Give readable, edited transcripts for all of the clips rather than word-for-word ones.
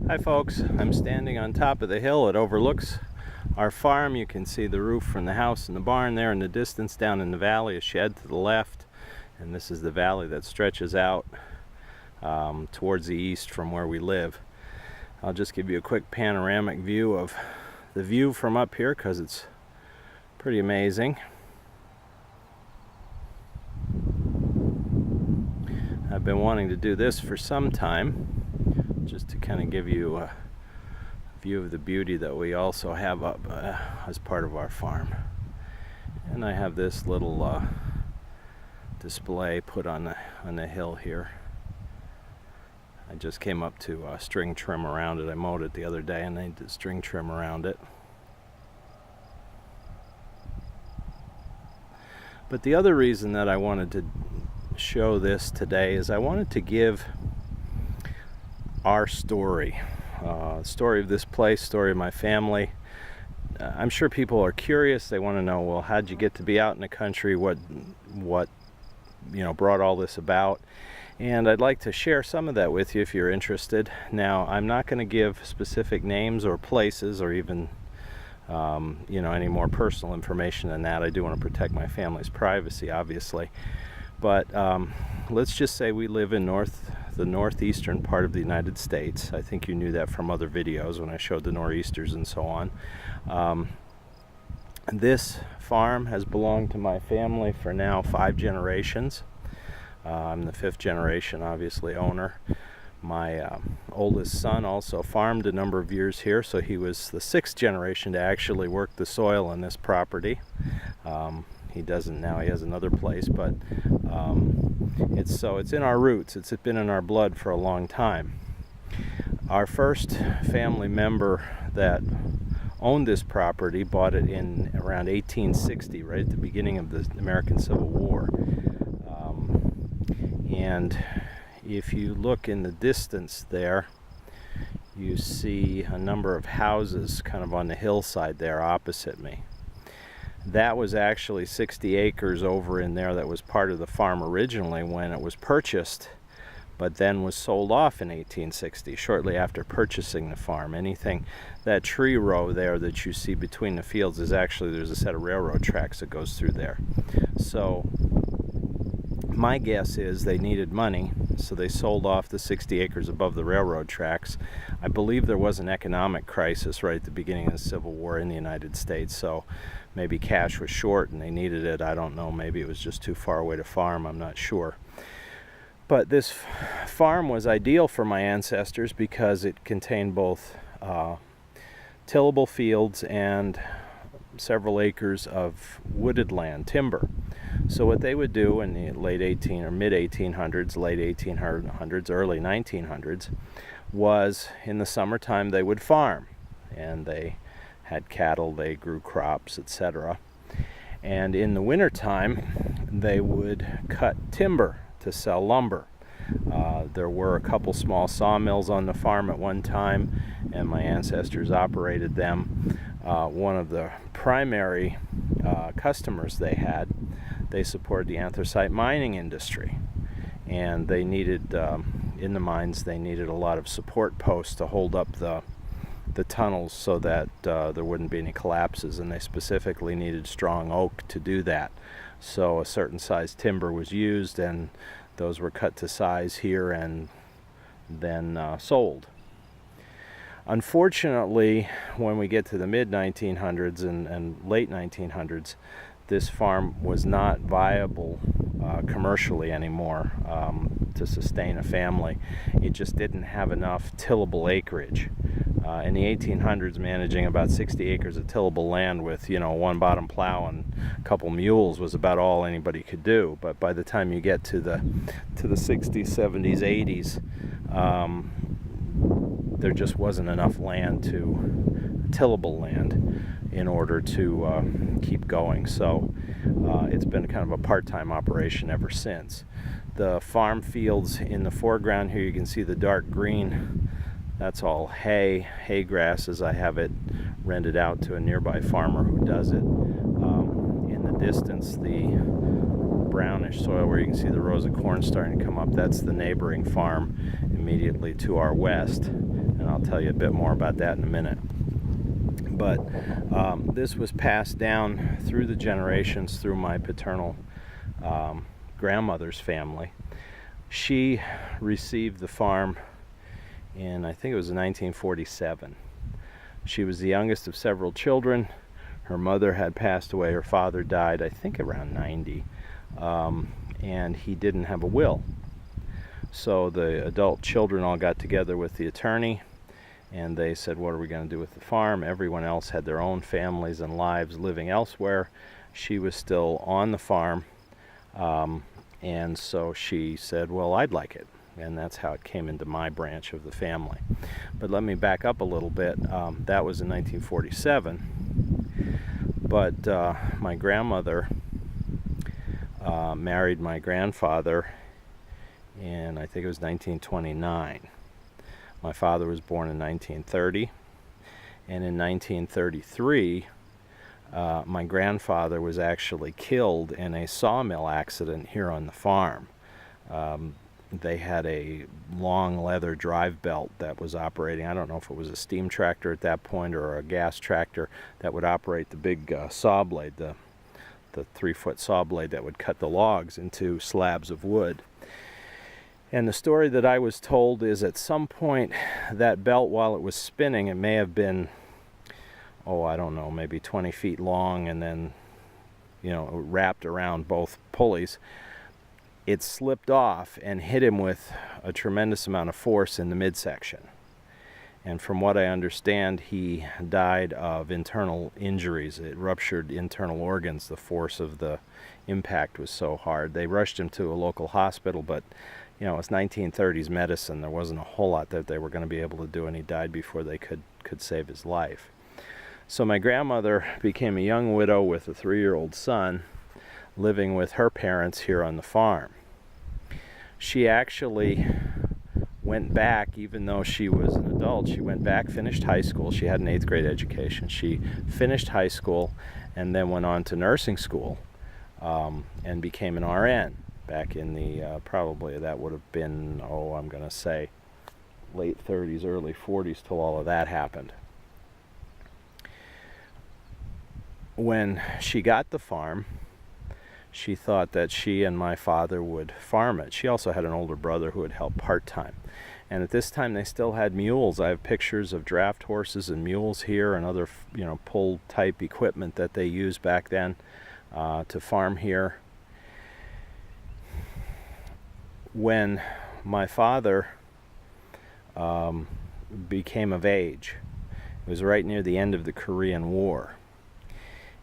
Hi folks, I'm standing on top of the hill. It overlooks our farm. You can see the roof from the house and the barn there in the distance. Down in the valley, a shed to the left, and this is the valley that stretches out towards the east from where we live. I'll just give you a quick panoramic view of the view from up here because it's pretty amazing. I've been wanting to do this for some time, just to kind of give you a view of the beauty that we also have up as part of our farm. And I have this little display put on the hill here. I just came up to string trim around it. I mowed it the other day and I did string trim around it. But the other reason that I wanted to show this today is I wanted to give our story, story of this place, story of my family. I'm sure people are curious. They want to know, well, how'd you get to be out in the country? What brought all this about? And I'd like to share some of that with you if you're interested. Now, I'm not going to give specific names or places or even any more personal information than that. I do want to protect my family's privacy, obviously. But let's just say we live in the northeastern part of the United States. I think you knew that from other videos when I showed the nor'easters and so on. This farm has belonged to my family for now 5 generations. I'm the 5th generation, obviously, owner. My oldest son also farmed a number of years here, so he was the 6th generation to actually work the soil on this property. He doesn't now, he has another place, but it's in our roots. It's been in our blood for a long time. Our first family member that owned this property bought it in around 1860, right at the beginning of the American Civil War. And if you look in the distance there, you see a number of houses kind of on the hillside there opposite me. That was actually 60 acres over in there that was part of the farm originally when it was purchased, but then was sold off in 1860, shortly after purchasing the farm. That tree row there that you see between the fields is actually, there's a set of railroad tracks that goes through there. So my guess is they needed money, so they sold off the 60 acres above the railroad tracks. I believe there was an economic crisis right at the beginning of the Civil War in the United States, so maybe cash was short and they needed it. I don't know, maybe it was just too far away to farm, I'm not sure. But this farm was ideal for my ancestors because it contained both tillable fields and several acres of wooded land, timber. So what they would do in the late 18 or mid 1800s, late 1800s, early 1900s, was in the summertime they would farm, and they had cattle, they grew crops, etc. And in the wintertime they would cut timber to sell lumber. There were a couple small sawmills on the farm at one time, and my ancestors operated them. One of the primary customers they supported the anthracite mining industry, and they needed, in the mines, they needed a lot of support posts to hold up the tunnels so that there wouldn't be any collapses, and they specifically needed strong oak to do that. So a certain size timber was used, and those were cut to size here and then sold. Unfortunately, when we get to the mid-1900s and late 1900s, this farm was not viable commercially anymore to sustain a family. It just didn't have enough tillable acreage. In the 1800s, managing about 60 acres of tillable land with, one bottom plow and a couple mules was about all anybody could do. But by the time you get to the 60s, 70s, 80s, there just wasn't enough tillable land in order to keep going. So it's been kind of a part-time operation ever since. The farm fields in the foreground here, you can see the dark green. That's all hay grass, as I have it rented out to a nearby farmer who does it. In the distance, the brownish soil where you can see the rows of corn starting to come up, that's the neighboring farm immediately to our west. and I'll tell you a bit more about that in a minute. But this was passed down through the generations through my paternal grandmother's family. She received the farm in, I think it was 1947. She was the youngest of several children. Her mother had passed away. Her father died, I think, around 90. And he didn't have a will. So the adult children all got together with the attorney, and they said, what are we going to do with the farm? Everyone else had their own families and lives living elsewhere. She was still on the farm, and so she said, well, I'd like it. And that's how it came into my branch of the family. But let me back up a little bit. That was in 1947. But my grandmother married my grandfather in, I think it was 1929. My father was born in 1930. And in 1933, my grandfather was actually killed in a sawmill accident here on the farm. They had a long leather drive belt that was operating. I don't know if it was a steam tractor at that point or a gas tractor that would operate the big saw blade, the 3-foot saw blade that would cut the logs into slabs of wood. And the story that I was told is at some point that belt, while it was spinning, it may have been, I don't know, maybe 20 feet long, and then, wrapped around both pulleys. It slipped off and hit him with a tremendous amount of force in the midsection. And from what I understand, he died of internal injuries. It ruptured internal organs. The force of the impact was so hard. They rushed him to a local hospital, but it's 1930s medicine. There wasn't a whole lot that they were going to be able to do, and he died before they could save his life. So my grandmother became a young widow with a 3-year-old son, living with her parents here on the farm. She actually went back, even though she was an adult, she went back, finished high school. She had an 8th grade education. She finished high school and then went on to nursing school and became an RN back in the, probably that would have been, I'm going to say late 30s, early 40s till all of that happened. When she got the farm, she thought that she and my father would farm it. She also had an older brother who would help part-time. And at this time, they still had mules. I have pictures of draft horses and mules here and other, pull-type equipment that they used back then to farm here. When my father became of age, it was right near the end of the Korean War.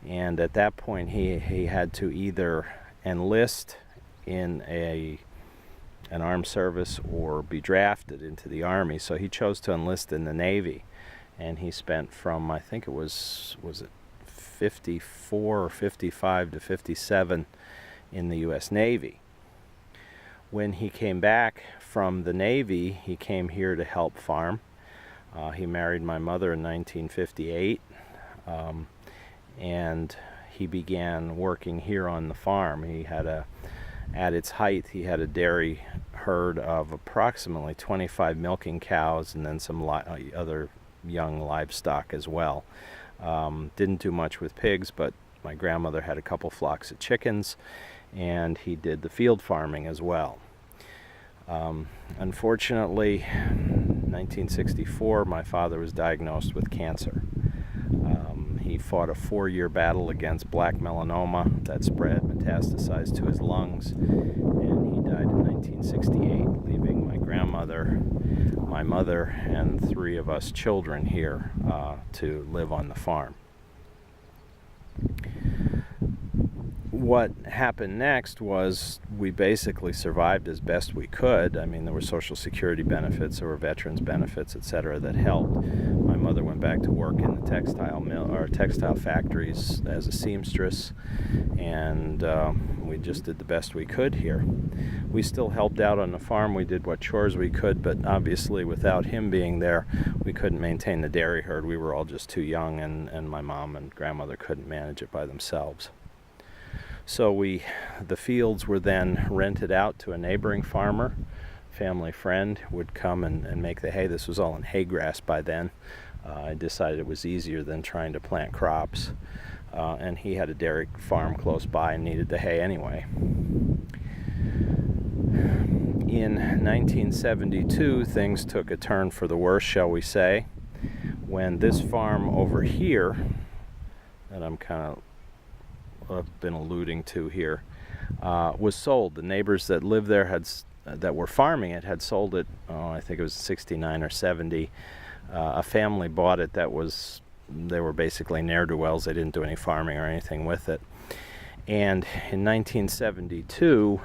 And at that point, he had to either enlist in an armed service or be drafted into the Army. So he chose to enlist in the Navy. And he spent from, I think it was it 54 or 55 to 57 in the U.S. Navy. When he came back from the Navy, he came here to help farm. He married my mother in 1958. And he began working here on the farm. He had at its height, he had a dairy herd of approximately 25 milking cows and then some other young livestock as well. Didn't do much with pigs, but my grandmother had a couple flocks of chickens, and he did the field farming as well. Unfortunately, in 1964, my father was diagnosed with cancer. He fought a 4-year battle against black melanoma that spread, metastasized to his lungs, and he died in 1968, leaving my grandmother, my mother, and 3 of us children here to live on the farm. What happened next was we basically survived as best we could. I mean, there were Social Security benefits, there were veterans benefits, etc. that helped. My mother went back to work in the textile factories as a seamstress, and we just did the best we could here. We still helped out on the farm. We did what chores we could, but obviously without him being there, we couldn't maintain the dairy herd. We were all just too young, and my mom and grandmother couldn't manage it by themselves. So the fields were then rented out to a neighboring farmer family friend would come and make the hay. This was all in hay grass by then. I decided it was easier than trying to plant crops. And he had a dairy farm close by and needed the hay anyway. In 1972, things took a turn for the worse, shall we say, when this farm over here, that I'm kind of been alluding to here, was sold. The neighbors that lived there that were farming it had sold it, I think it was 69 or 70. A family bought it they were basically ne'er-do-wells. They didn't do any farming or anything with it. And in 1972,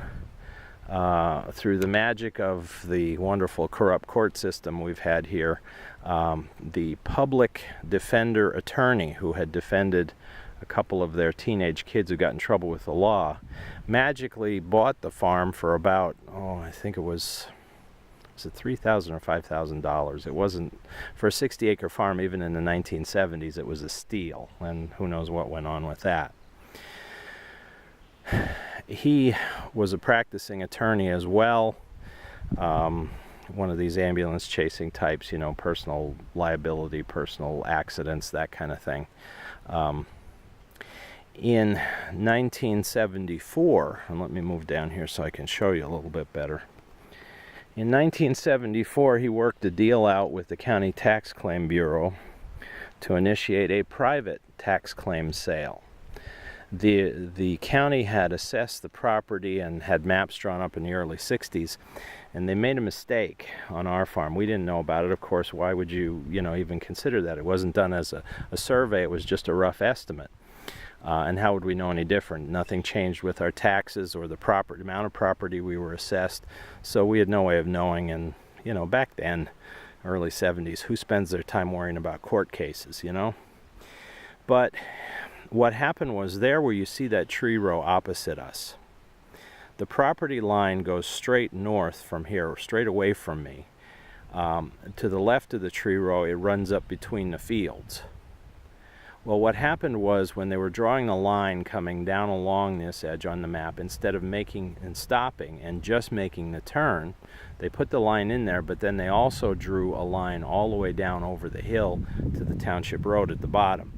through the magic of the wonderful corrupt court system we've had here, the public defender attorney who had defended a couple of their teenage kids who got in trouble with the law magically bought the farm for about, I think it was it $3,000 or $5,000. It wasn't, for a 60-acre farm, even in the 1970s, it was a steal, and who knows what went on with that. He was a practicing attorney as well, one of these ambulance chasing types, personal liability, personal accidents, that kind of thing. In 1974, and let me move down here so I can show you a little bit better. In 1974, he worked a deal out with the County Tax Claim Bureau to initiate a private tax claim sale. The county had assessed the property and had maps drawn up in the early 60s, and they made a mistake on our farm. We didn't know about it, of course. Why would you, even consider that? It wasn't done as a survey. It was just a rough estimate. And how would we know any different? Nothing changed with our taxes or the amount of property we were assessed, so we had no way of knowing. And back then, early 70s, who spends their time worrying about court cases, But what happened was, there where you see that tree row opposite us, the property line goes straight north from here, straight away from me. To the left of the tree row, it runs up between the fields. Well, what happened was, when they were drawing the line coming down along this edge on the map, instead of making and stopping and just making the turn, they put the line in there, but then they also drew a line all the way down over the hill to the township road at the bottom,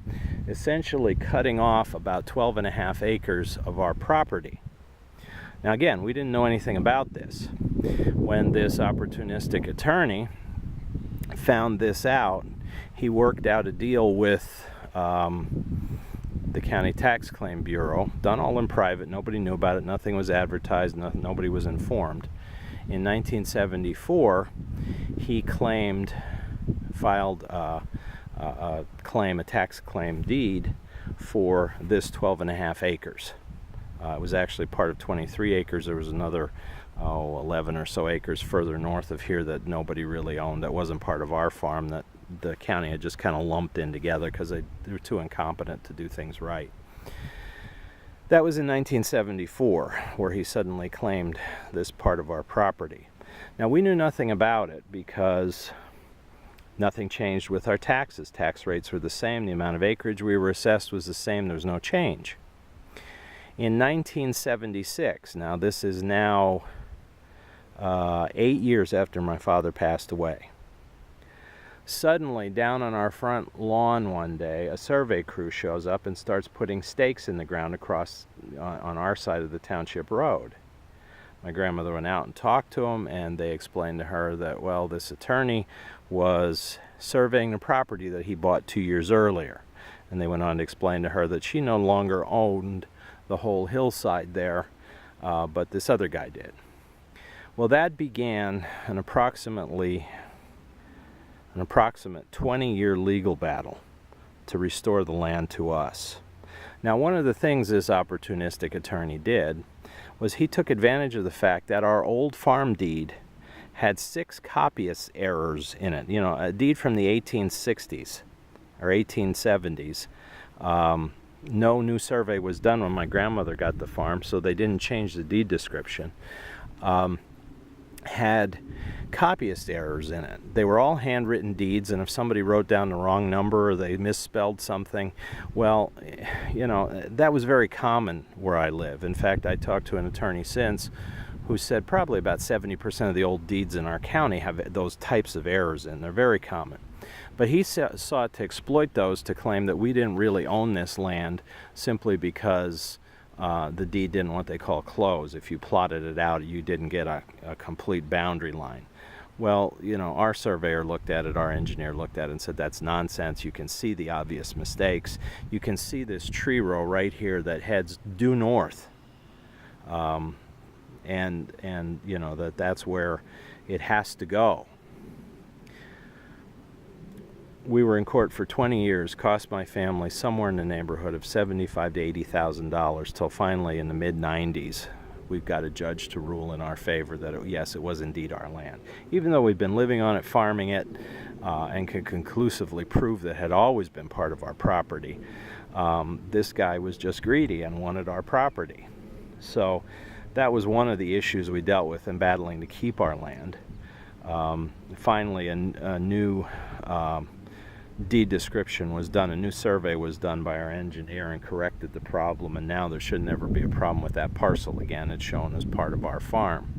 essentially cutting off about 12.5 acres of our property. Now again, we didn't know anything about this. When this opportunistic attorney found this out, he worked out a deal with the County Tax Claim Bureau, done all in private. Nobody knew about it. Nothing was advertised. Nobody was informed. In 1974, he filed a tax claim deed for this 12.5 acres. It was actually part of 23 acres. There was another 11 or so acres further north of here that nobody really owned. That wasn't part of our farm, that the county had just kind of lumped in together because they were too incompetent to do things right. That was in 1974, where he suddenly claimed this part of our property. Now, we knew nothing about it because nothing changed with our taxes. Tax rates were the same. The amount of acreage we were assessed was the same. There was no change. In 1976, now this is now 8 years after my father passed away, suddenly, down on our front lawn one day, a survey crew shows up and starts putting stakes in the ground across on our side of the township road. My grandmother went out and talked to them, and they explained to her that, well, this attorney was surveying the property that he bought 2 years earlier. And they went on to explain to her that she no longer owned the whole hillside there, but this other guy did. Well, that began an approximate 20-year legal battle to restore the land to us. Now, one of the things this opportunistic attorney did was he took advantage of the fact that our old farm deed had 6 copyist errors in it. A deed from the 1860s or 1870s. No new survey was done when my grandmother got the farm, so they didn't change the deed description. Had copyist errors in it. They were all handwritten deeds, and if somebody wrote down the wrong number or they misspelled something, well, that was very common where I live. In fact, I talked to an attorney since who said probably about 70% of the old deeds in our county have those types of errors in. They're very common. But he sought to exploit those to claim that we didn't really own this land simply because the deed didn't what they call close. If you plotted it out, you didn't get a complete boundary line. Well, you know, our surveyor looked at it, our engineer looked at it and said that's nonsense. You can see the obvious mistakes. You can see this tree row right here that heads due north. And you know, that's where it has to go. We were in court for 20 years, cost my family somewhere in the neighborhood of $75,000 to $80,000, till finally in the mid-90s we've got a judge to rule in our favor that yes, it was indeed our land. Even though we've been living on it, farming it, and can conclusively prove that it had always been part of our property, this guy was just greedy and wanted our property. So that was one of the issues we dealt with in battling to keep our land. Finally, a new deed description was done, a new survey was done by our engineer and corrected the problem, and now there should never be a problem with that parcel again. It's shown as part of our farm.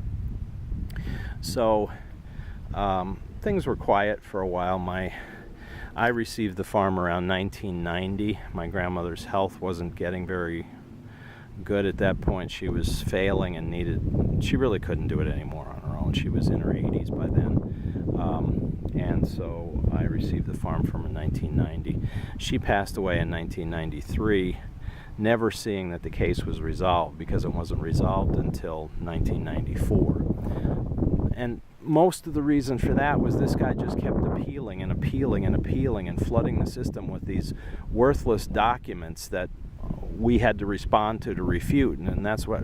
So things were quiet for a while. I received the farm around 1990. My grandmother's health wasn't getting very good at that point. She was failing and she really couldn't do it anymore on her own. She was in her 80s by then. And so I received the farm from her in 1990. She passed away in 1993, never seeing that the case was resolved, because it wasn't resolved until 1994. And most of the reason for that was this guy just kept appealing and appealing and appealing and flooding the system with these worthless documents that we had to respond to refute, and that's what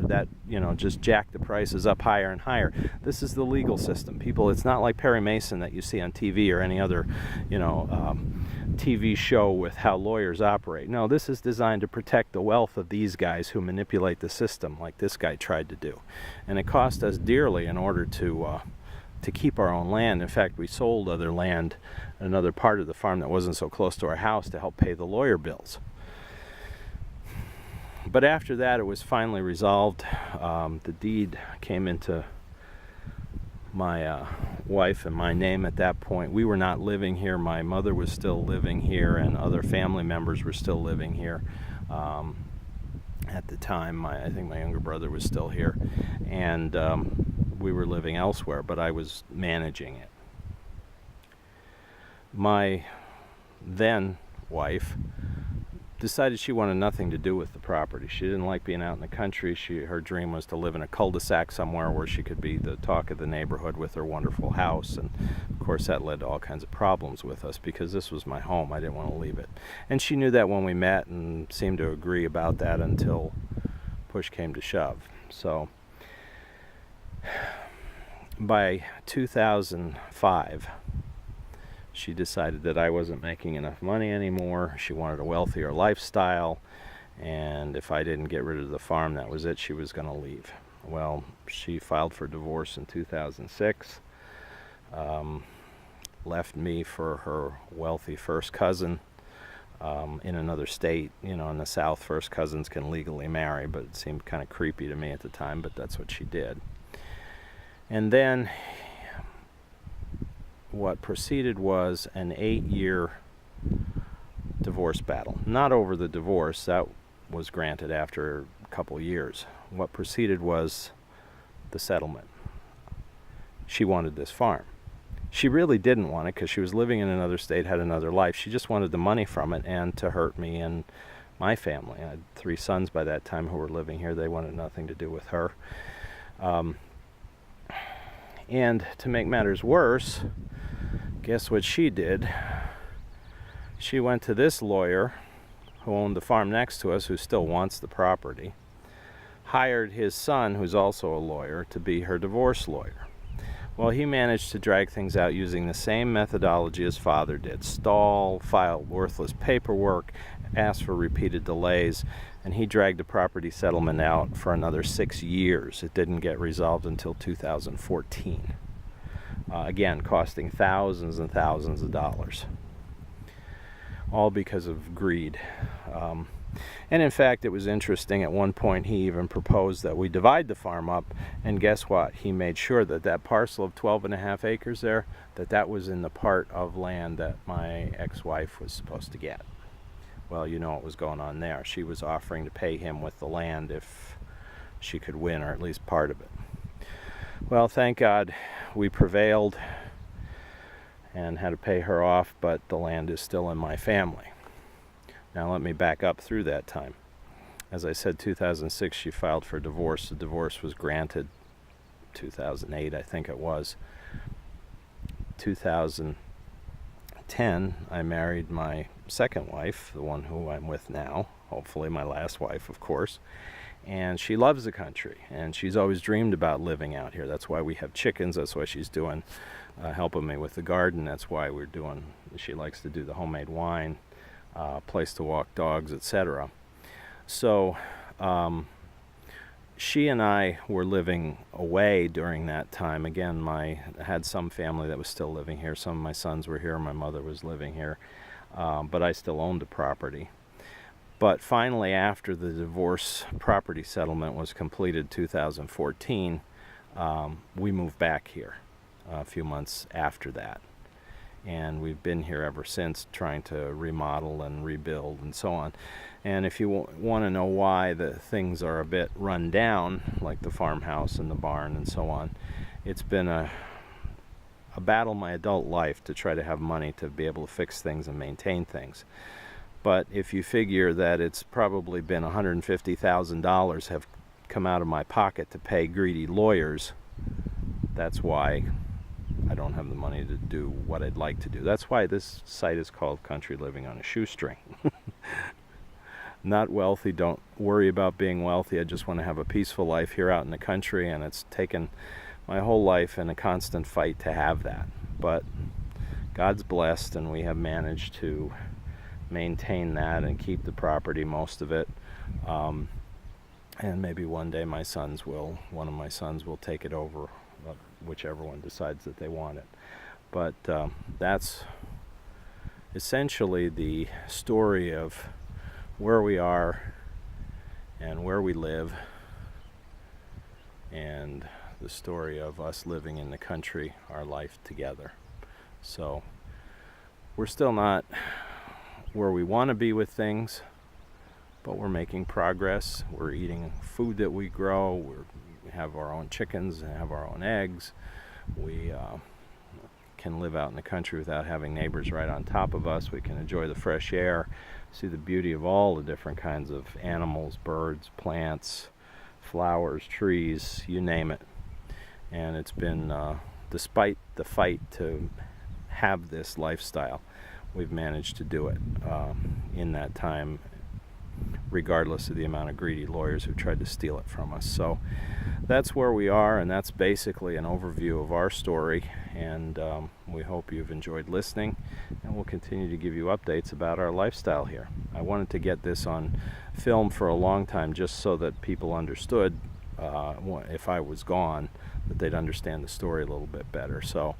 just jacked the prices up higher and higher. This is the legal system, people. It's not like Perry Mason that you see on TV or any other TV show with how lawyers operate. No, this is designed to protect the wealth of these guys who manipulate the system like this guy tried to do. And it cost us dearly in order to keep our own land. In fact, we sold other land, another part of the farm that wasn't so close to our house, to help pay the lawyer bills. But after that, it was finally resolved. The deed came into my wife and my name at that point. We were not living here. My mother was still living here, and other family members were still living here. At the time, I think my younger brother was still here, and we were living elsewhere, but I was managing it. My then wife decided she wanted nothing to do with the property. She didn't like being out in the country. Her dream was to live in a cul-de-sac somewhere where she could be the talk of the neighborhood with her wonderful house. And of course that led to all kinds of problems with us, because this was my home. I didn't want to leave it. And she knew that when we met, and seemed to agree about that until push came to shove. So by 2005, she decided that I wasn't making enough money anymore. She wanted a wealthier lifestyle, and if I didn't get rid of the farm, that was it. She was going to leave. Well, she filed for divorce in 2006, left me for her wealthy first cousin in another state. You know, in the South, first cousins can legally marry, but it seemed kind of creepy to me at the time, but that's what she did. And then what proceeded was an 8-year divorce battle. Not over the divorce, that was granted after a couple years. What proceeded was the settlement. She wanted this farm. She really didn't want it, because she was living in another state, had another life. She just wanted the money from it, and to hurt me and my family. I had 3 sons by that time who were living here. They wanted nothing to do with her. And to make matters worse, guess what she did? She went to this lawyer who owned the farm next to us, who still wants the property, hired his son, who's also a lawyer, to be her divorce lawyer. Well, he managed to drag things out using the same methodology his father did. Stall, file worthless paperwork, ask for repeated delays, and he dragged the property settlement out for another 6 years. It didn't get resolved until 2014. Again, costing thousands and thousands of dollars. All because of greed. And in fact, it was interesting. At one point, he even proposed that we divide the farm up. And guess what? He made sure that that parcel of 12.5 acres there, that was in the part of land that my ex-wife was supposed to get. Well, you know what was going on there. She was offering to pay him with the land if she could win, or at least part of it. Well, thank God we prevailed and had to pay her off, but the land is still in my family. Now let me back up through that time. As I said, 2006 she filed for divorce. The divorce was granted 2008, I think it was. 2010 I married my second wife, the one who I'm with now, hopefully my last wife, of course. And she loves the country, and she's always dreamed about living out here. That's why we have chickens. That's why she's doing helping me with the garden. That's why she likes to do the homemade wine, place to walk dogs, etc. So she and I were living away during that time. Again, I had some family that was still living here. Some of my sons were here. My mother was living here, but I still owned the property. But finally, after the divorce property settlement was completed 2014, we moved back here a few months after that. And we've been here ever since, trying to remodel and rebuild and so on. And if you want to know why the things are a bit run down, like the farmhouse and the barn and so on, it's been a battle my adult life to try to have money to be able to fix things and maintain things. But if you figure that it's probably been $150,000 have come out of my pocket to pay greedy lawyers, that's why I don't have the money to do what I'd like to do. That's why this site is called Country Living on a Shoestring. Not wealthy, don't worry about being wealthy. I just want to have a peaceful life here out in the country, and it's taken my whole life in a constant fight to have that. But God's blessed, and we have managed to maintain that and keep the property, most of it. And maybe one day one of my sons will take it over, whichever one decides that they want it. But that's essentially the story of where we are and where we live, and the story of us living in the country, our life together. So we're still not where we want to be with things, but we're making progress. We're eating food that we grow. We have our own chickens and have our own eggs. We can live out in the country without having neighbors right on top of us. We can enjoy the fresh air, see the beauty of all the different kinds of animals, birds, plants, flowers, trees, you name it. And it's been, despite the fight to have this lifestyle, we've managed to do it in that time, regardless of the amount of greedy lawyers who tried to steal it from us. So that's where we are, and that's basically an overview of our story. And we hope you've enjoyed listening, and we'll continue to give you updates about our lifestyle here. I wanted to get this on film for a long time, just so that people understood if I was gone, that they'd understand the story a little bit better. So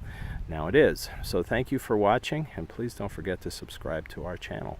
now it is. So thank you for watching, and please don't forget to subscribe to our channel.